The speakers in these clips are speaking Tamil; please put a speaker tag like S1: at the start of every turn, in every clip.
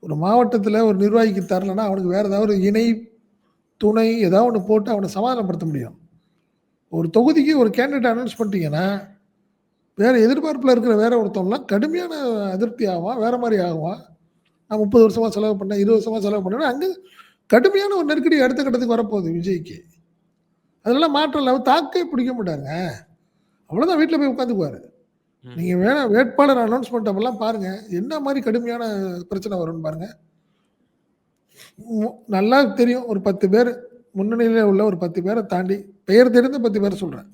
S1: ஒரு மாவட்டத்தில் ஒரு நிர்வாகிக்கு தரலைன்னா அவனுக்கு வேறு ஏதாவது ஒரு இணை துணை ஏதாவது ஒன்று போட்டு அவனை சமாதானப்படுத்த முடியும். ஒரு தொகுதிக்கு ஒரு கேண்டிடேட் அனௌன்ஸ் பண்ணிட்டீங்கன்னா வேறு எதிர்பார்ப்பில் இருக்கிற வேற ஒருத்தவங்களாம் கடுமையான அதிருப்தி ஆவான், வேற மாதிரி ஆகுவான். நான் 30 வருஷமா செலவு பண்ணேன், 20 வருஷமா செலவு பண்ணேன்னா அங்கே கடுமையான ஒரு நெருக்கடி அடுத்த கட்டத்துக்கு வரப்போகுது விஜய்க்கு. அதெல்லாம் மாற்றம் இல்லை. அவர் தாக்கே பிடிக்க மாட்டாருங்க. அவ்வளோதான், வீட்டில் போய் உட்காந்துக்குவாரு. நீங்கள் வேணா வேட்பாளர் அனௌன்ஸ்மெண்ட் அப்பெல்லாம் பாருங்க, என்ன மாதிரி கடுமையான பிரச்சனை வரும்னு பாருங்க. நல்லா தெரியும், ஒரு 10 பேர் முன்னணியில் உள்ள ஒரு 10 பேரை தாண்டி பெயர் தெரிந்த 10 பேரை சொல்கிறேன்.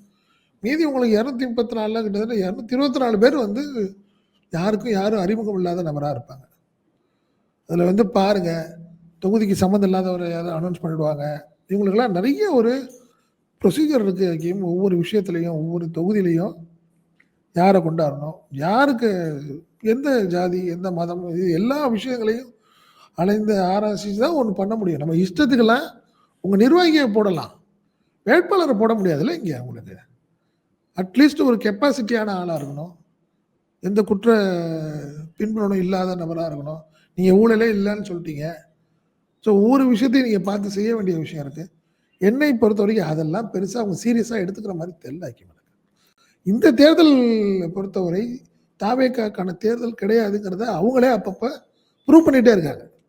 S1: மீதி உங்களுக்கு 234 கிட்டத்தட்ட 224 பேர் வந்து யாரும் அறிமுகம் இல்லாத நபராக இருப்பாங்க. அதில் வந்து பாருங்க, தொகுதிக்கு சம்மந்தம் இல்லாதவரை யாரும் அனௌன்ஸ் பண்ணிடுவாங்க. இவங்களுக்கெல்லாம் நிறைய ஒரு ப்ரொசீஜர் இருக்குது. ஒவ்வொரு விஷயத்துலையும் ஒவ்வொரு தொகுதியிலையும் யாரை கொண்டாடணும், யாருக்கு எந்த ஜாதி எந்த மதம், இது எல்லா விஷயங்களையும் அலைந்து ஆராய்ச்சி தான் ஒன்று பண்ண முடியும். நம்ம இஷ்டத்துக்கெல்லாம் உங்கள் நிர்வாகியை போடலாம், வேட்பாளரை போட முடியாதுல்ல. இங்கே உங்களுக்கு அட்லீஸ்ட் ஒரு கெப்பாசிட்டியான ஆளாக இருக்கணும், எந்த குற்ற பின்புலனும் இல்லாத நபராக இருக்கணும். நீங்கள் ஊழலே இல்லைன்னு சொல்லிட்டீங்க. ஸோ ஒவ்வொரு விஷயத்தையும் நீங்கள் பார்த்து செய்ய வேண்டிய விஷயம் இருக்குது. என்னை பொறுத்த வரைக்கும் அதெல்லாம் பெருசாக அவங்க சீரியஸாக எடுத்துக்கிற மாதிரி தெரியல. இந்த தேர்தல் பொறுத்தவரை தாவேக்கான தேர்தல் கிடையாதுங்கிறத அவங்களே அப்பப்போ ப்ரூவ் பண்ணிகிட்டே இருக்காங்க.